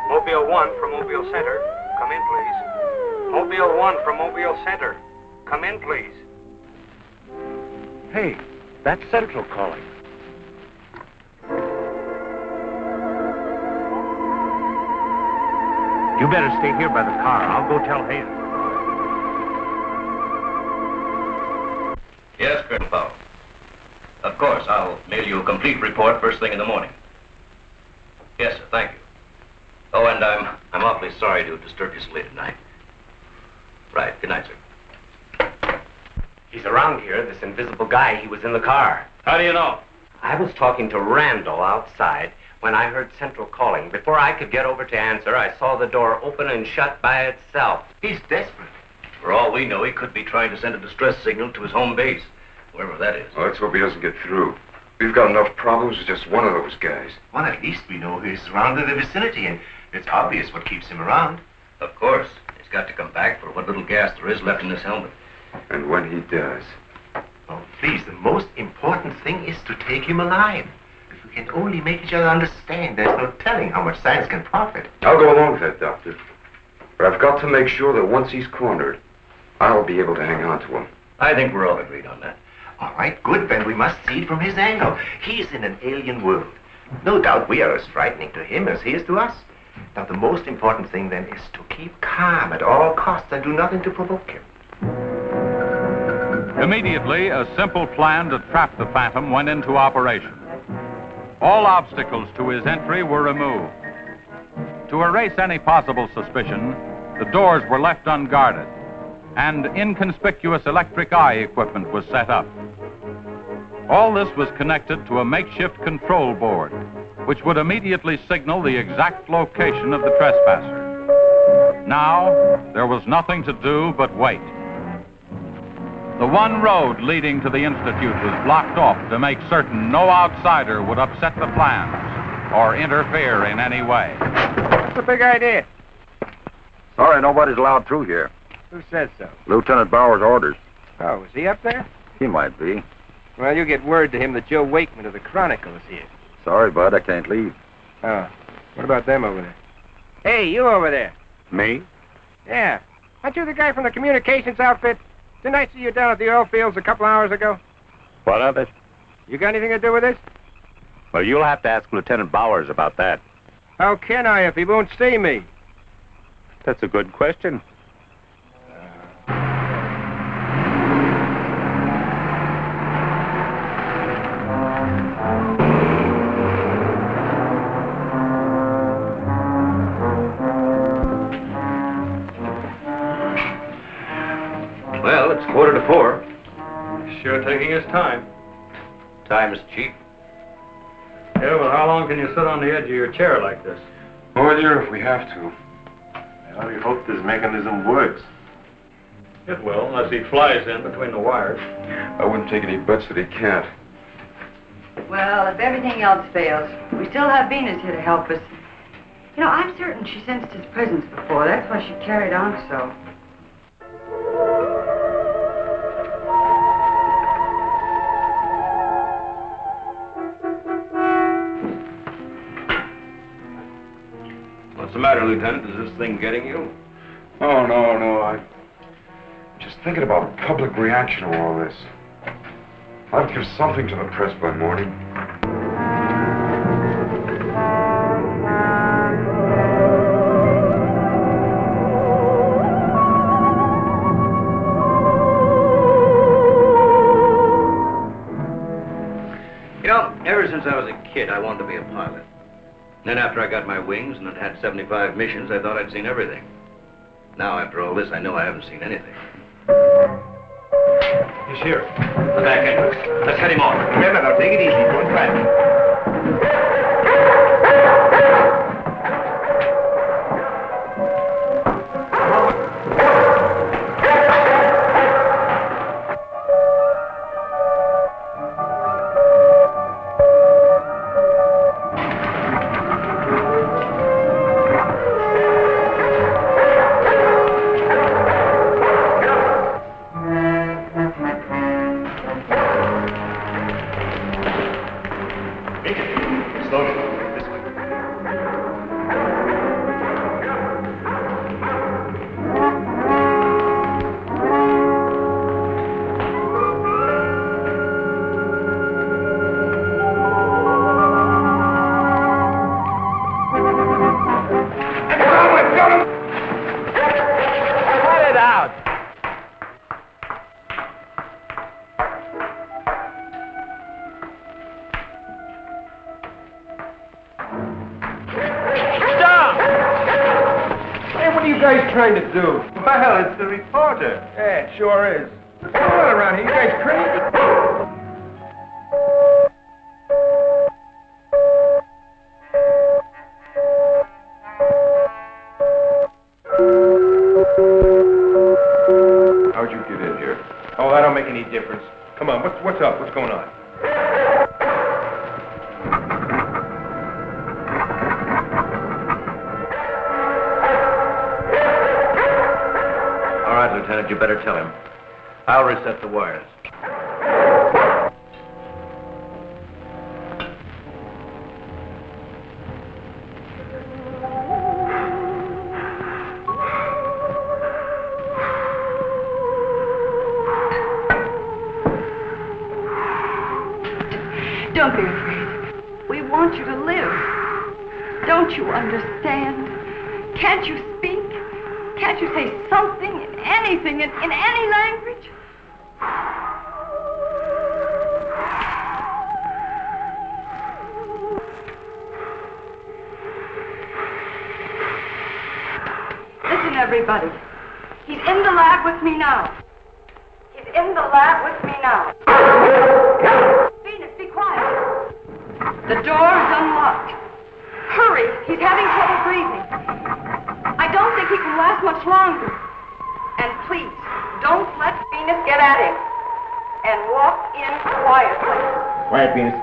Mobile 1 from Mobile Center. Come in, please. Mobile 1 from Mobile Center. Come in, please. Hey, that's Central calling. You better stay here by the car. I'll go tell Hazen. Yes, Colonel Powell. Of course, I'll mail you a complete report first thing in the morning. Yes, sir, thank you. Oh, and I'm awfully sorry to disturb you so late at night. Right, good night, sir. He's around here, this invisible guy. He was in the car. How do you know? I was talking to Randall outside when I heard Central calling. Before I could get over to answer, I saw the door open and shut by itself. He's desperate. For all we know, he could be trying to send a distress signal to his home base, wherever that is. Well, let's hope he doesn't get through. We've got enough problems with just one of those guys. Well, at least we know he's around in the vicinity, and it's obvious what keeps him around. Of course. He's got to come back for what little gas there is left in this helmet. And when he does... Oh, please, the most important thing is to take him alive. If we can only make each other understand, there's no telling how much science can profit. I'll go along with that, Doctor. But I've got to make sure that once he's cornered, I'll be able to hang on to him. I think we're all agreed on that. All right, good, then we must see it from his angle. He's in an alien world. No doubt we are as frightening to him as he is to us. Now, the most important thing, then, is to keep calm at all costs and do nothing to provoke him. Immediately, a simple plan to trap the Phantom went into operation. All obstacles to his entry were removed. To erase any possible suspicion, the doors were left unguarded, and inconspicuous electric eye equipment was set up. All this was connected to a makeshift control board, which would immediately signal the exact location of the trespasser. Now, there was nothing to do but wait. The one road leading to the Institute was blocked off to make certain no outsider would upset the plans or interfere in any way. What's the big idea? Sorry, nobody's allowed through here. Who says so? Lieutenant Bauer's orders. Oh, is he up there? He might be. Well, you get word to him that Joe Wakeman of the Chronicle is here. Sorry, Bud, I can't leave. Oh, what about them over there? Hey, you over there. Me? Yeah. Aren't you the guy from the communications outfit? Didn't I see you down at the oil fields a couple hours ago? What of it? You got anything to do with this? Well, you'll have to ask Lieutenant Bowers about that. How can I if he won't see me? That's a good question. Well, it's 3:45. Sure taking his time. Time is cheap. Yeah, well, how long can you sit on the edge of your chair like this? All year if we have to. Well, we hope this mechanism works. It will, unless he flies in between the wires. I wouldn't take any bets that he can't. Well, if everything else fails, we still have Venus here to help us. You know, I'm certain she sensed his presence before. That's why she carried on so. What's the matter, Lieutenant? Is this thing getting you? Oh, no. I'm just thinking about public reaction to all this. I'll have to give something to the press by morning. since I was a kid, I wanted to be a pilot. Then after I got my wings and had had 75 missions, I thought I'd seen everything. Now, after all this, I know I haven't seen anything. He's here. The back entrance. Let's head him off. Remember, now, take it easy. Don't crash. Trying to do? Well, it's the reporter. Yeah, it sure is. What's going on around here? You guys crazy? How'd you get in here? Oh, that don't make any difference. Come on, what's up? What's going on? All right, Lieutenant, you better tell him. I'll reset the wires. Don't be afraid. We want you to live. Don't you understand? Can't you speak? Can't you say something, anything, in any language? Listen, everybody. He's in the lab with me now. He's in the lab with me now. Venus, be quiet. The door is unlocked. Hurry, he's having trouble breathing. I don't think he can last much longer. And please, don't let Venus get at him. And walk in quietly. Quiet, Venus.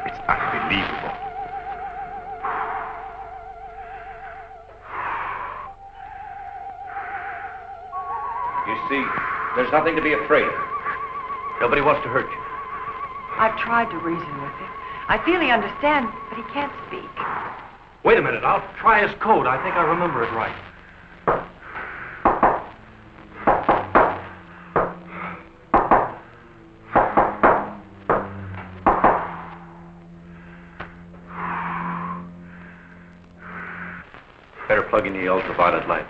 It's unbelievable. You see, there's nothing to be afraid of. Nobody wants to hurt you. I've tried to reason with him. I feel he understands, but he can't speak. Wait a minute, I'll try his code. I think I remember it right. Better plug in the ultraviolet light.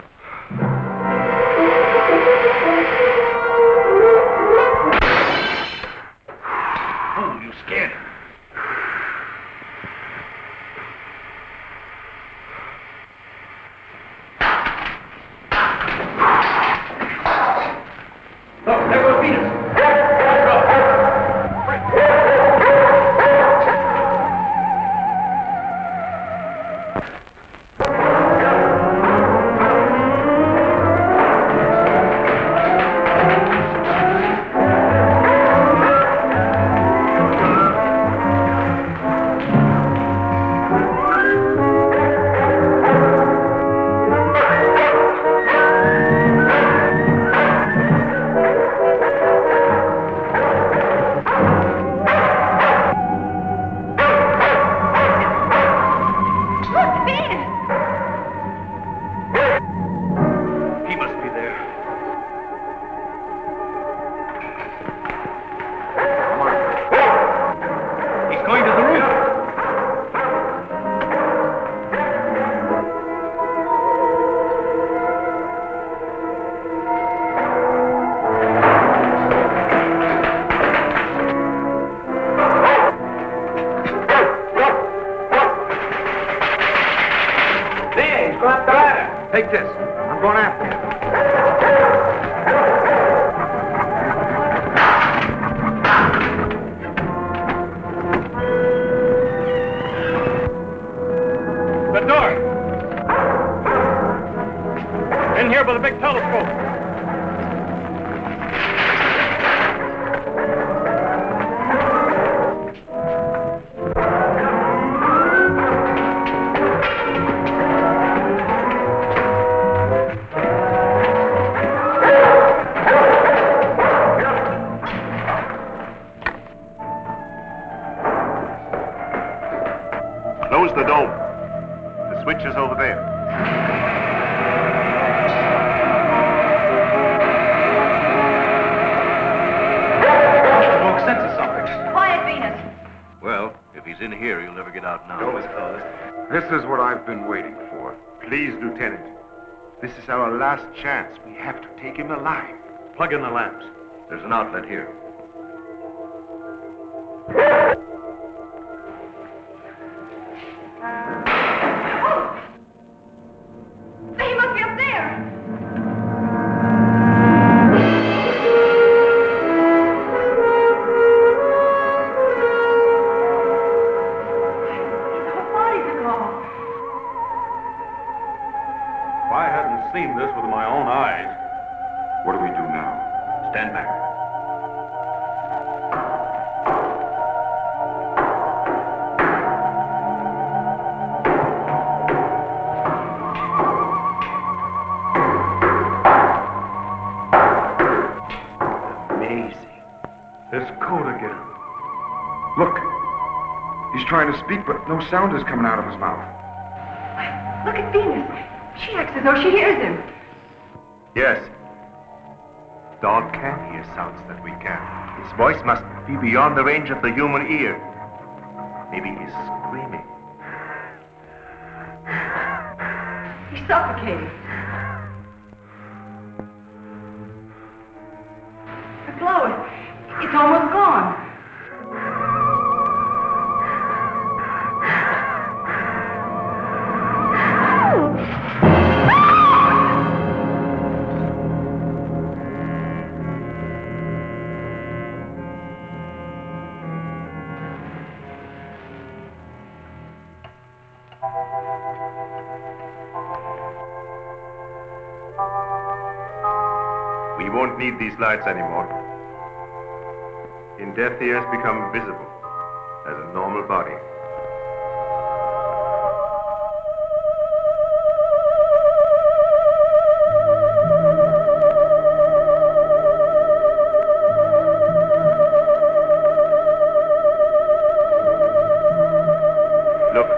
Oh, you scared him. Look, there goes Venus. Take this. I'm going after you. The door. In here with a big telescope. Close the dome. The switch is over there. Smoke senses something. Quiet, Venus. Well, if he's in here, he'll never get out now. Door was closed. This is what I've been waiting for. Please, Lieutenant. This is our last chance. We have to take him alive. Plug in the lamps. There's an outlet here. He must be up there. His whole body's aglow. If I hadn't seen this with my own eyes. What do we do now? Stand back. Amazing. This code again. Look. He's trying to speak, but no sound is coming out of his mouth. Look at Venus. She acts as though she hears him. Yes. Dog can hear sounds that we can. His voice must be beyond the range of the human ear. Maybe he's screaming. He's suffocating. The glow, it's almost gone. We won't need these lights anymore. In death, he has become visible as a normal body. Look.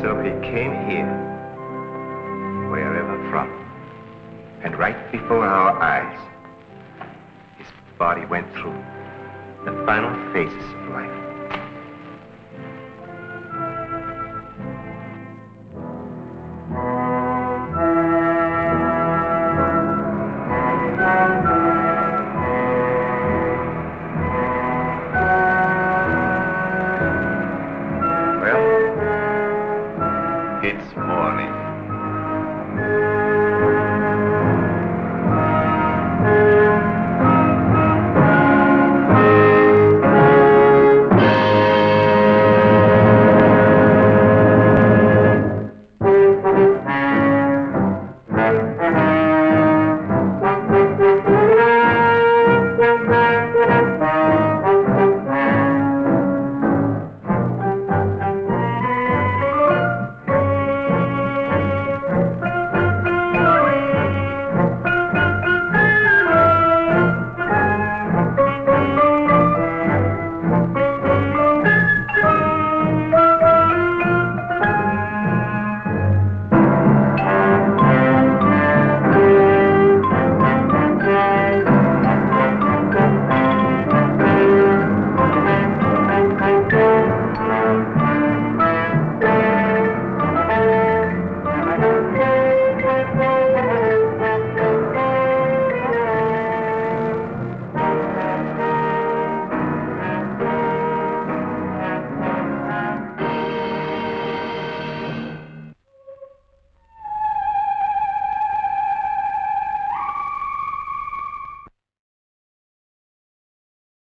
So he came here, wherever from, and right before our eyes, his body went through the final phases of life.